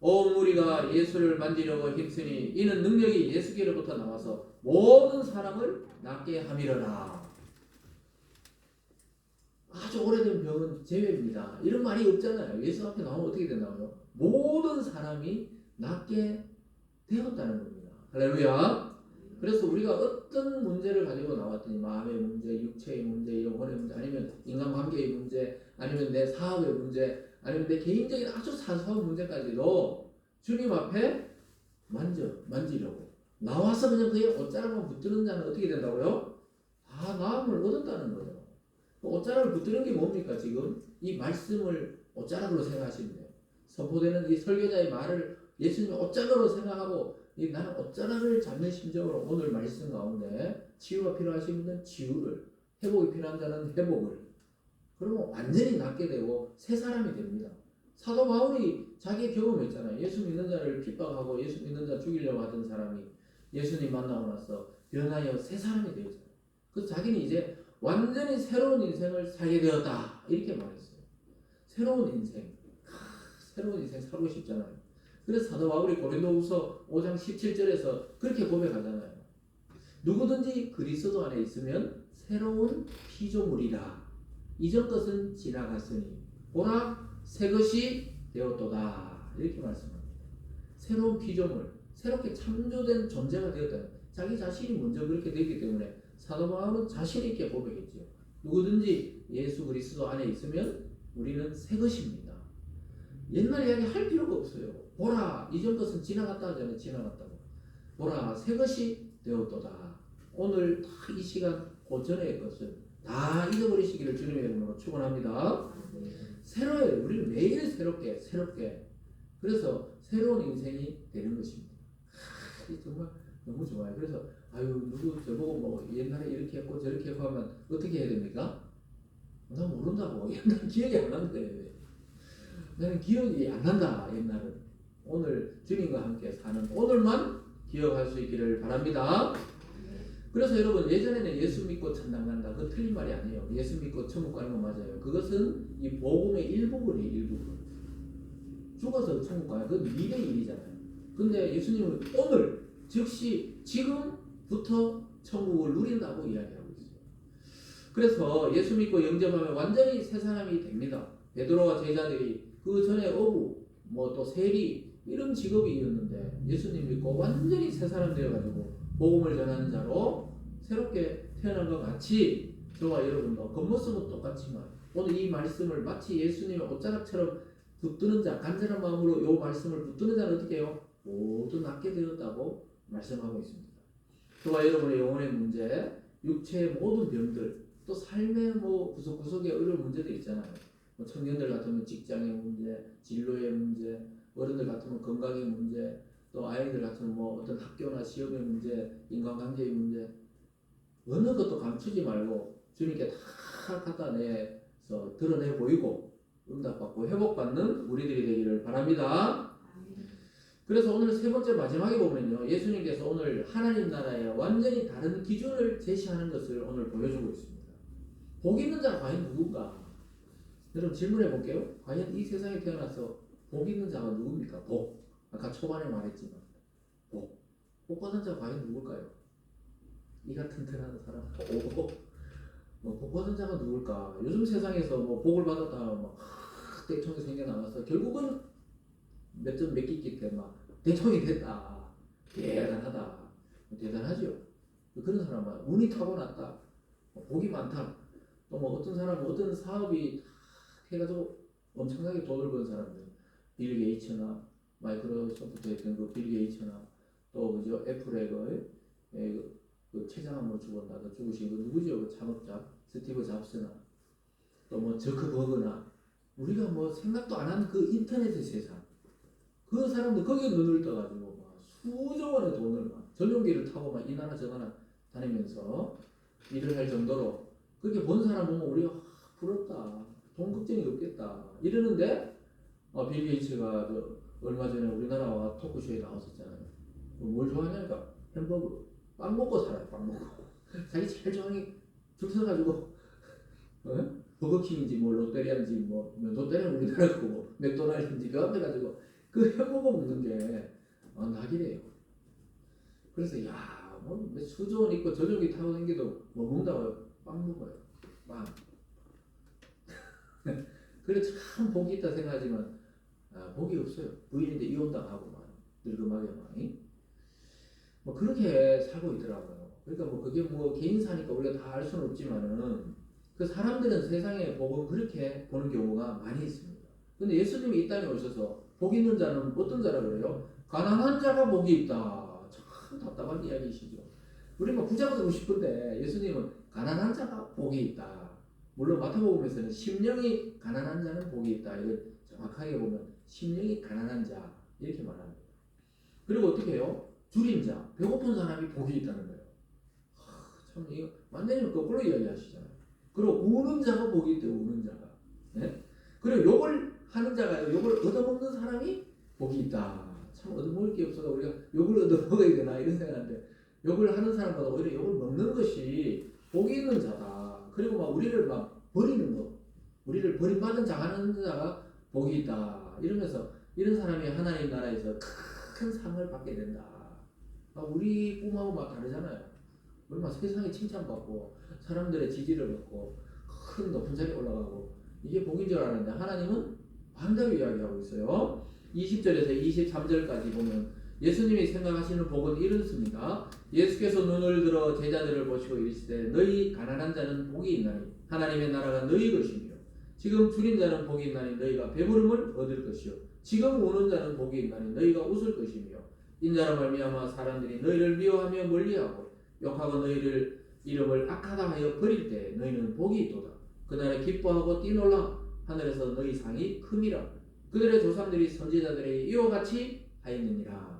온 무리가 예수를 만지려고 힘쓰니 이는 능력이 예수께로부터 나와서 모든 사람을 낫게 함이러라. 아주 오래된 병은 제외입니다. 이런 말이 없잖아요. 예수 앞에 나오면 어떻게 된다고요? 모든 사람이 낫게 되었다는 겁니다. 할렐루야. 그래서 우리가 어떤 문제를 가지고 나왔더니 마음의 문제, 육체의 문제, 영혼의 문제, 아니면 인간관계의 문제, 아니면 내 사업의 문제, 아니면 내 개인적인 아주 사소한 문제까지도 주님 앞에 만지려고 나와서 그냥 그의 옷자락만 붙드는 자는 어떻게 된다고요? 다 나음을 얻었다는 거예요. 옷자락을 붙드는 게 뭡니까? 지금 이 말씀을 옷자락으로 생각하시면 돼요. 선포되는 이 설교자의 말을 예수님의 옷자락으로 생각하고 나는 옷자락을 잡는 심정으로 오늘 말씀 가운데 치유가 필요하신 분은 치유를, 회복이 필요한 자는 회복을, 그러면 완전히 낫게 되고 새 사람이 됩니다. 사도 바울이 자기 경험했잖아요. 예수 믿는 자를 핍박하고 예수 믿는 자 죽이려고 하던 사람이 예수님 만나고 나서 변하여 새 사람이 되었잖아요. 그래서 자기는 이제 완전히 새로운 인생을 살게 되었다 이렇게 말했어요. 새로운 인생, 새로운 인생 살고 싶잖아요. 그래서 사도 바울이 고린도후서 5장 17절에서 그렇게 고백하잖아요. 누구든지 그리스도 안에 있으면 새로운 피조물이라. 이전 것은 지나갔으니 보라 새 것이 되었도다 이렇게 말씀합니다. 새로운 피조물, 새롭게 창조된 존재가 되었다. 자기 자신이 먼저 그렇게 되기 때문에 사도 바울은 자신 있게 고백했죠. 누구든지 예수 그리스도 안에 있으면 우리는 새 것입니다. 옛날 이야기 할 필요가 없어요. 보라 이전 것은 지나갔다 하잖아요. 지나갔다고. 보라 새 것이 되었도다. 오늘 딱 이 시간 그 전의 것을 다 잊어버리시기를 주님의 이름으로 축원합니다. 새로워요. 우리는 매일 새롭게. 그래서 새로운 인생이 되는 것입니다. 정말 너무 좋아요. 그래서 누구 저보고 뭐 옛날에 이렇게 했고 저렇게 했고 하면 어떻게 해야 됩니까? 나 모른다고. 옛날 기억이 안 난대. 나는 기억이 안 난다. 옛날은. 오늘 주님과 함께 사는 오늘만 기억할 수 있기를 바랍니다. 그래서 여러분 예전에는 예수 믿고 천당 간다. 그거 틀린 말이 아니에요. 예수 믿고 천국 가는 건 맞아요. 그것은 이 복음의 일부분이에요. 일부분. 죽어서 천국 가요. 그건 미래의 일이잖아요. 근데 예수님은 오늘 즉시 지금부터 천국을 누린다고 이야기하고 있어요. 그래서 예수 믿고 영접하면 완전히 새 사람이 됩니다. 베드로와 제자들이 그 전에 어부 뭐 또 세리 이런 직업이 있었는데 예수님 믿고 완전히 새 사람 되어가지고 복음을 전하는 자로 새롭게 태어난 것 같이 저와 여러분도 겉모습은 똑같지만 오늘 이 말씀을 마치 예수님의 옷자락처럼 붙드는 자, 간절한 마음으로 이 말씀을 붙드는 자는 어떻게 해요? 모두 낫게 되었다고 말씀하고 있습니다. 저와 여러분의 영혼의 문제, 육체의 모든 병들, 또 삶의 뭐 구석구석에 어려운 문제들 있잖아요. 뭐 청년들 같으면 직장의 문제, 진로의 문제, 어른들 같으면 건강의 문제, 또 아이들 같으면 뭐 어떤 학교나 시험의 문제, 인간관계의 문제, 어느 것도 감추지 말고 주님께 다 갖다 내서 드러내 보이고 응답받고 회복받는 우리들이 되기를 바랍니다. 그래서 오늘 세 번째 마지막에 보면요, 예수님께서 오늘 하나님 나라에 완전히 다른 기준을 제시하는 것을 오늘 보여주고 있습니다. 복 있는 자가 과연 누군가? 여러분 질문해 볼게요. 과연 이 세상에 태어나서 복 있는 자가 누굽니까? 복. 아까 초반에 말했지만 복. 복 받은 자가 과연 누굴까요? 이가 튼튼한 사람. 복 받은 자가 누굴까? 요즘 세상에서 뭐 복을 받았다 막 대통령이 생겨나와서 결국은 몇 끼 때 막 대통령이 됐다. 대단하다. 대단하죠. 그런 사람은 운이 타고났다. 복이 많다. 또 뭐 어떤 사람은 어떤 사업이 해가지고 엄청나게 돈을 번 사람들, 빌 게이츠나 마이크로소프트에 있던 그 빌 게이츠나 또 그죠 애플의 그 최장암으로 죽었나 죽으신 그 누구죠? 그 창업자 스티브 잡스나 또 뭐 저크버그나 우리가 뭐 생각도 안 한 그 인터넷의 세상 그 사람들 거기에 눈을 떠가지고 막 수조 원의 돈을 막 전용기를 타고 막 이 나라 저 나라 다니면서 일을 할 정도로 그렇게 본 사람 보면 우리가 부럽다. 돈 걱정이 없겠다. 이러는데 빌 게이츠가 얼마 전에 우리나라와 토크쇼에 나왔었잖아요. 뭘 좋아하냐니까 햄버거. 빵 먹고 살아요. 빵 먹고. 자기 제일 좋아하는 게 줄 서가지고 버거킹인지 뭐 롯데리아인지 뭐 롯데리아는 우리나라 거고 맥도날드인지 그 앞에 가지고 그 햄버거 먹는 게 낙이래요. 그래서 뭐 수조 원 입고 저녁에 타고 다니기도 뭐 먹는다고요? 빵 먹어요. 빵. 그래 참 복이 있다 생각하지만 복이 없어요. 부인인데 이혼당하고 막 늙음하게 뭐 그렇게 살고 있더라고요. 그러니까 뭐 그게 뭐 개인사니까 우리가 다 알 수는 없지만은 그 사람들은 세상의 복은 그렇게 보는 경우가 많이 있습니다. 근데 예수님이 이 땅에 오셔서 복 있는 자는 어떤 자라 그래요? 가난한 자가 복이 있다. 참 답답한 이야기시죠. 우리 뭐 부자가 되고 싶은데 예수님은 가난한 자가 복이 있다. 물론 마태복음에서는 심령이 가난한 자는 복이 있다. 이걸 정확하게 보면 심령이 가난한 자 이렇게 말합니다. 그리고 어떻게 해요? 줄인 자, 배고픈 사람이 복이 있다는 거예요. 참 이거 완전히 거꾸로 이야기하시잖아요. 그리고 우는 자가 복이 있대요. 우는 자가. 네? 그리고 욕을 하는 자가 욕을 얻어먹는 사람이 복이 있다. 참 얻어먹을 게 없어서 우리가 욕을 얻어먹어야 되나 이런 생각하는데 욕을 하는 사람보다 오히려 욕을 먹는 것이 복이 있는 자다. 그리고 막 우리를 막 버리는 거, 우리를 버림받은 자하는 자가 복이 있다. 이러면서 이런 사람이 하나님 나라에서 큰 상을 받게 된다. 우리 꿈하고 막 다르잖아요. 얼마나 세상에 칭찬받고 사람들의 지지를 받고 큰 높은 자리에 올라가고 이게 복인 줄 알았는데 하나님은 반대로 이야기하고 있어요. 20절에서 23절까지 보면 예수님이 생각하시는 복은 이렇습니다. 예수께서 눈을 들어 제자들을 보시고 이르시되 너희 가난한 자는 복이 있나니 하나님의 나라가 너희 것이며 지금 줄인 자는 복이 있나니 너희가 배부름을 얻을 것이요 지금 우는 자는 복이 있나니 너희가 웃을 것이며 인자로 말미암아 사람들이 너희를 미워하며 멀리하고 욕하고 너희를 이름을 악하다 하여 버릴 때 너희는 복이 있도다. 그날에 기뻐하고 뛰놀라 하늘에서 너희 상이 큼이라. 그들의 조상들이 선지자들에게 이와 같이 하였느니라.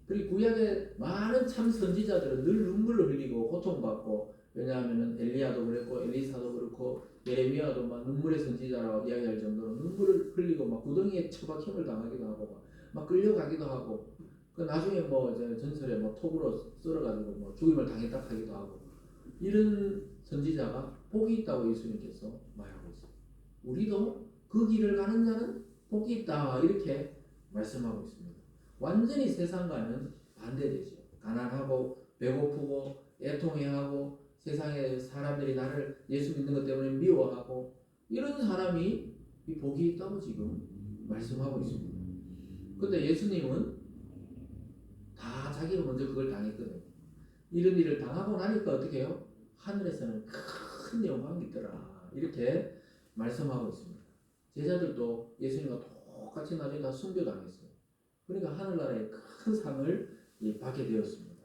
그리고 구약의 많은 참 선지자들은 늘 눈물을 흘리고 고통받고 왜냐하면 엘리야도 그랬고 엘리사도 그렇고 예레미야도 막 눈물의 선지자라고 이야기할 정도로 눈물을 흘리고 막 구덩이에 처박힘을 당하기도 하고 막 끌려가기도 하고 그 나중에 뭐 전설에 뭐 톱으로 썰어가지고 뭐 죽임을 당했다 하기도 하고 이런 선지자가 복이 있다고 예수님께서 말하고 있어요. 우리도 그 길을 가는 자는 복이 있다 이렇게 말씀하고 있습니다. 완전히 세상과는 반대되죠. 가난하고 배고프고 애통해하고 세상에 사람들이 나를 예수 믿는 것 때문에 미워하고 이런 사람이 이 복이 있다고 지금 말씀하고 있습니다. 근데 예수님은 다 자기가 먼저 그걸 당했거든요. 이런 일을 당하고 나니까 어떻게 해요? 하늘에서는 큰 영광이 있더라 이렇게 말씀하고 있습니다. 제자들도 예수님과 똑같이 나중에 다 순교당했어요. 그러니까 하늘나라의 큰 상을 받게 되었습니다.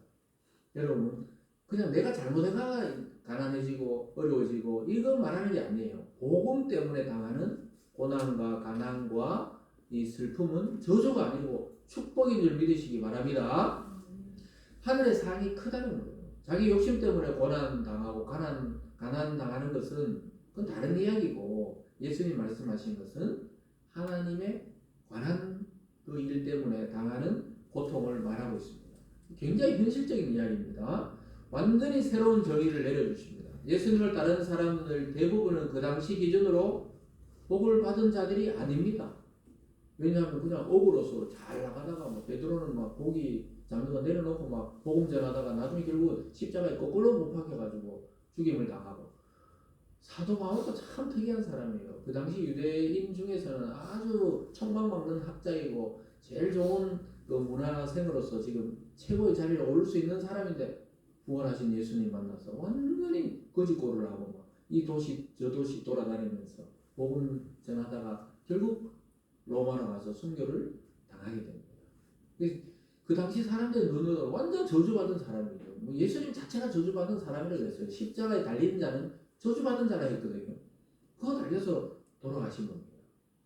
여러분 그냥 내가 잘못해가 가난해지고 어려워지고 이걸 말하는 게 아니에요. 복음 때문에 당하는 고난과 가난과 이 슬픔은 저주가 아니고 축복인 줄 믿으시기 바랍니다. 하늘의 상이 크다는 거예요. 자기 욕심 때문에 고난 당하고 가난 당하는 것은 그건 다른 이야기고 예수님 말씀하신 것은 하나님의 관한 그 일 때문에 당하는 고통을 말하고 있습니다. 굉장히 현실적인 이야기입니다. 완전히 새로운 정의를 내려주십니다. 예수님을 따르는 사람들 대부분은 그 당시 기준으로 복을 받은 자들이 아닙니다. 왜냐하면 그냥 억울해서 잘 나가다가 뭐 베드로는 막 고기 잡는 거 내려놓고 막 복음 전하다가 나중에 결국 십자가에 거꾸로 못 박혀가지고 죽임을 당하고 사도 바울도 참 특이한 사람이에요. 그 당시 유대인 중에서는 아주 촉망받는 학자이고 제일 좋은 그 문화생으로서 지금 최고의 자리에 오를 수 있는 사람인데 구원하신 예수님 만나서 완전히 거짓고를 하고 막 이 도시 저 도시 돌아다니면서 복음 전하다가 결국 로마로 가서 순교를 당하게 됩니다. 그 당시 사람들의 눈으로 완전 저주받은 사람이에요. 뭐 예수님 자체가 저주받은 사람이라고 했어요. 십자가에 달린 자는 저주받은 자라 했거든요. 그거 달려서 돌아가신 겁니다.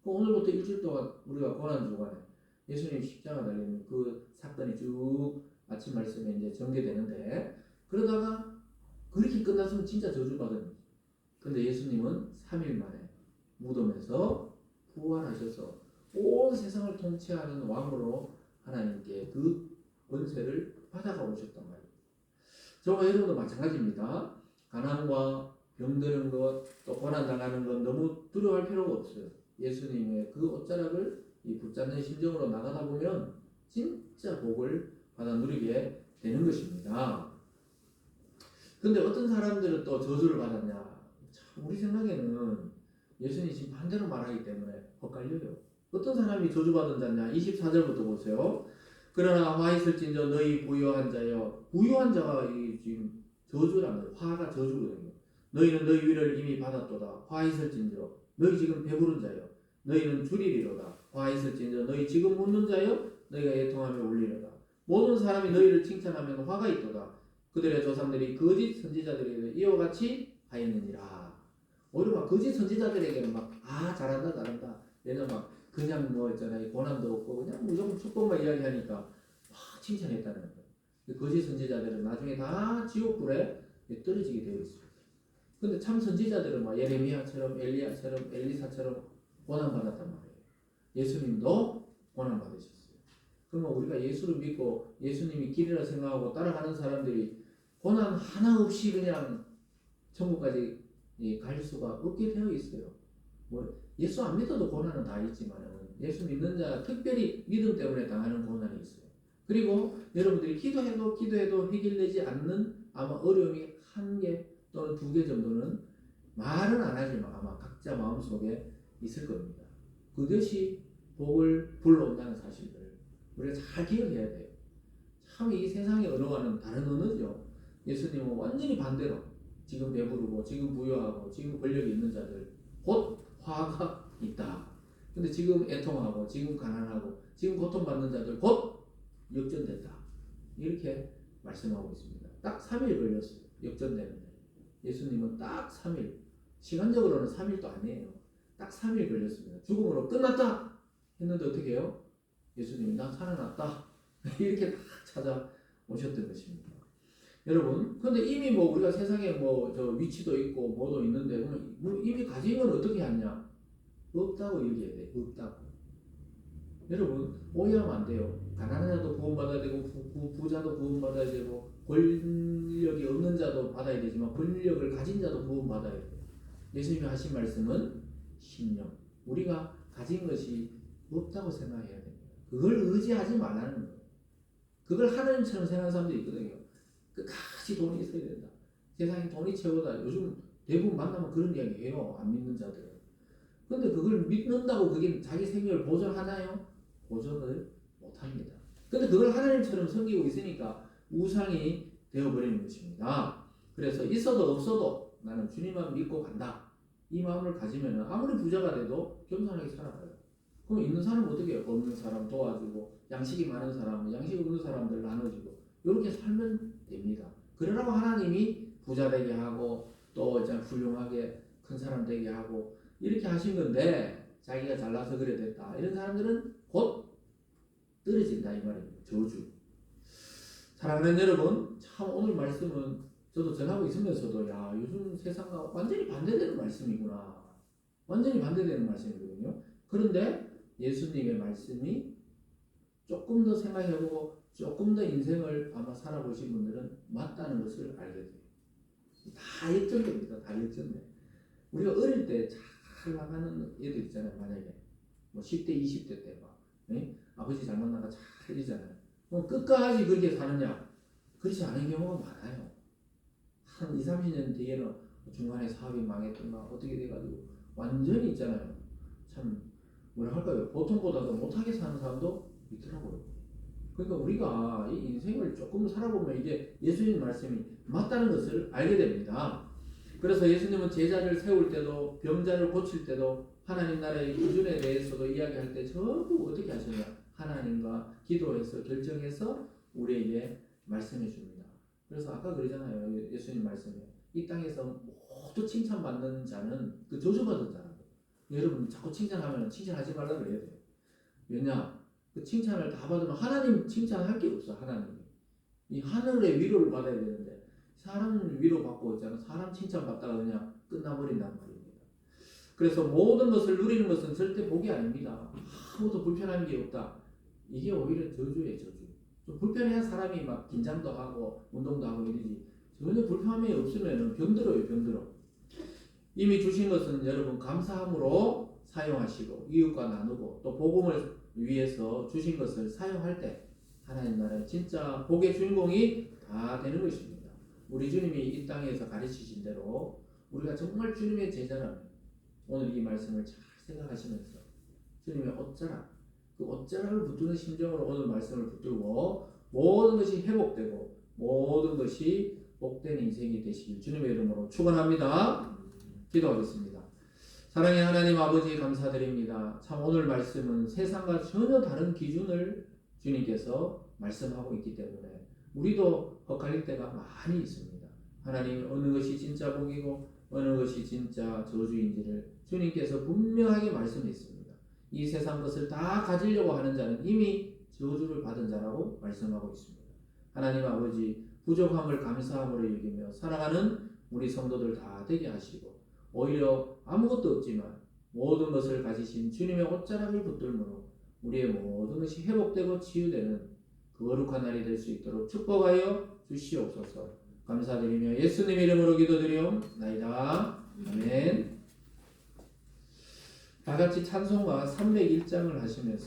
오늘부터 일주일 동안 우리가 고난주간에 예수님 십자가 달리는 그 사건이 쭉 아침 말씀에 이제 전개되는데 그러다가 그렇게 끝났으면 진짜 저주받은 거죠. 근데 예수님은 3일 만에 무덤에서 부활하셔서 온 세상을 통치하는 왕으로 하나님께 그 권세를 받아가 오셨단 말이에요. 저와 여러분도 마찬가지입니다. 가난과 병드는 것, 또 고난당하는 것 너무 두려워할 필요가 없어요. 예수님의 그 옷자락을 이 붙잡는 심정으로 나가다 보면 진짜 복을 받아 누리게 되는 것입니다. 근데 어떤 사람들은 또 저주를 받았냐? 참 우리 생각에는 예수님이 지금 반대로 말하기 때문에 헷갈려요. 어떤 사람이 저주받은 자냐? 24절부터 보세요. 그러나 화 있을진저 너희 부유한 자여. 부유한 자가 이 지금 저주란 말이에요. 화가 저주거든요. 너희는 너희 위를 이미 받았도다. 화 있을진저 너희 지금 배부른 자여. 너희는 줄이리로다. 화 있을진저 너희 지금 묻는 자여. 너희가 애통하며 울리로다. 모든 사람이 너희를 칭찬하면 화가 있도다. 그들의 조상들이 거짓 선지자들에게 이와 같이 하였느니라. 오히려 막 거짓 선지자들에게는 막 잘한다 잘한다. 얘는 막 그냥 뭐 있잖아요. 고난도 없고 그냥 무조건 축복만 이야기하니까 막 칭찬했다는 거예요. 거짓 선지자들은 나중에 다 지옥불에 떨어지게 되어 있습니다. 근데 참 선지자들은 막 예레미야처럼 엘리야처럼 엘리사처럼 고난받았단 말이에요. 예수님도 고난받으셨어요. 그러면 우리가 예수를 믿고 예수님이 길이라 생각하고 따라가는 사람들이 고난 하나 없이 그냥 천국까지 갈 수가 없게 되어 있어요. 뭐 예수 안 믿어도 고난은 다 있지만 예수 믿는 자 특별히 믿음 때문에 당하는 고난이 있어요. 그리고 여러분들이 기도해도 해결되지 않는 아마 어려움이 한 개 또는 두 개 정도는 말은 안 하지만 아마 각자 마음속에 있을 겁니다. 그것이 복을 불러온다는 사실을 우리가 잘 기억해야 돼요. 참 이 세상의 언어와는 다른 언어죠. 예수님은 완전히 반대로 지금 배부르고 지금 부유하고 지금 권력이 있는 자들 곧 화가 있다. 근데 지금 애통하고 지금 가난하고 지금 고통받는 자들 곧 역전된다. 이렇게 말씀하고 있습니다. 딱 3일 걸렸어요. 역전되는데 예수님은 딱 3일 시간적으로는 3일도 아니에요. 딱 3일 걸렸습니다. 죽음으로 끝났다 했는데 어떻게 해요? 예수님이 나 살아났다 이렇게 딱 찾아오셨던 것입니다. 여러분, 근데 이미 뭐 우리가 세상에 뭐 저 위치도 있고 뭐도 있는데 뭐 이미 가진 건 어떻게 하냐? 없다고 얘기해야 돼. 없다고. 여러분 오해하면 안 돼요. 가난한 자도 구원받아야 되고 부자도 구원받아야 되고 권력이 없는 자도 받아야 되지만 권력을 가진 자도 구원받아야 돼요. 예수님이 하신 말씀은 신령. 우리가 가진 것이 없다고 생각해야 됩니다. 그걸 의지하지 말라는 거예요. 그걸 하나님처럼 생각하는 사람들이 있거든요. 끝까지 돈이 있어야 된다. 세상에 돈이 최고다. 요즘 대부분 만나면 그런 이야기 해요. 안 믿는 자들은. 근데 그걸 믿는다고 그게 자기 생명을 보존하나요? 보존을 못합니다. 근데 그걸 하나님처럼 섬기고 있으니까 우상이 되어버리는 것입니다. 그래서 있어도 없어도 나는 주님만 믿고 간다. 이 마음을 가지면 아무리 부자가 돼도 겸손하게 살아가요. 그럼 있는 사람은 어떻게 해요? 없는 사람 도와주고 양식이 많은 사람은 양식 없는 사람들 나눠주고 이렇게 살면 됩니다. 그러라고 하나님이 부자 되게 하고 또 이제 훌륭하게 큰 사람 되게 하고 이렇게 하신 건데 자기가 잘나서 그래 됐다. 이런 사람들은 곧 떨어진다 이 말입니다. 저주. 사랑하는 여러분, 참 오늘 말씀은 저도 전하고 있으면서도 야 요즘 세상과 완전히 반대되는 말씀이구나. 완전히 반대되는 말씀이거든요. 그런데 예수님의 말씀이 조금 더 생각해보고 조금 더 인생을 아마 살아보신 분들은 맞다는 것을 알게 돼요. 다 역전됩니다. 다 역전돼. 우리가 어릴 때 잘 나가는 애들 있잖아요. 만약에 뭐 10대, 20대 때 막 아버지 잘 만나가 잘 이잖아요. 그럼 끝까지 그렇게 사느냐? 그렇지 않은 경우가 많아요. 한 2, 30년 뒤에는 중간에 사업이 망했던가 어떻게 돼가지고 완전히 있잖아요. 참 뭐라 할까요? 보통보다도 못하게 사는 사람도 있더라고요. 그러니까 우리가 이 인생을 조금 살아보면 이제 예수님 말씀이 맞다는 것을 알게 됩니다. 그래서 예수님은 제자를 세울 때도 병자를 고칠 때도 하나님 나라의 기준에 대해서도 이야기할 때 전부 어떻게 하시냐? 하나님과 기도해서 결정해서 우리에게 말씀해 줍니다. 그래서 아까 그러잖아요. 예수님 말씀에 이 땅에서 모두 칭찬받는 자는 그 저주받은 자라고. 여러분 자꾸 칭찬하면 칭찬하지 말라고 그래야 돼요. 왜냐? 그 칭찬을 다 받으면 하나님 칭찬할 게 없어. 하나님이 이 하늘의 위로를 받아야 되는데 사람 위로 받고 있잖아. 사람 칭찬 받다가 그냥 끝나버린단 말입니다. 그래서 모든 것을 누리는 것은 절대 복이 아닙니다. 아무도 불편한 게 없다. 이게 오히려 저주예요. 저주. 좀 불편해야 사람이 막 긴장도 하고 운동도 하고 이러지. 전혀 불편함이 없으면 병들어요. 병들어. 이미 주신 것은 여러분 감사함으로 사용하시고 이웃과 나누고 또 복음을 위해서 주신 것을 사용할 때 하나님 나라의 진짜 복의 주인공이 다 되는 것입니다. 우리 주님이 이 땅에서 가르치신 대로 우리가 정말 주님의 제자라면 오늘 이 말씀을 잘 생각하시면서 주님의 어쩌라 그 어쩌라를 붙드는 심정으로 오늘 말씀을 붙들고 모든 것이 회복되고 모든 것이 복된 인생이 되시길 주님의 이름으로 축원합니다. 기도하겠습니다. 사랑의 하나님 아버지 감사드립니다. 참 오늘 말씀은 세상과 전혀 다른 기준을 주님께서 말씀하고 있기 때문에 우리도 헷갈릴 때가 많이 있습니다. 하나님 어느 것이 진짜 복이고 어느 것이 진짜 저주인지를 주님께서 분명하게 말씀했습니다. 이 세상 것을 다 가지려고 하는 자는 이미 저주를 받은 자라고 말씀하고 있습니다. 하나님 아버지 부족함을 감사함으로 여기며 살아가는 우리 성도들 다 되게 하시고 오히려 아무것도 없지만 모든 것을 가지신 주님의 옷자락을 붙들므로 우리의 모든 것이 회복되고 치유되는 거룩한 날이 될 수 있도록 축복하여 주시옵소서. 감사드리며 예수님 이름으로 기도드리옵나이다. 아멘. 다 같이 찬송가 301장을 하시면서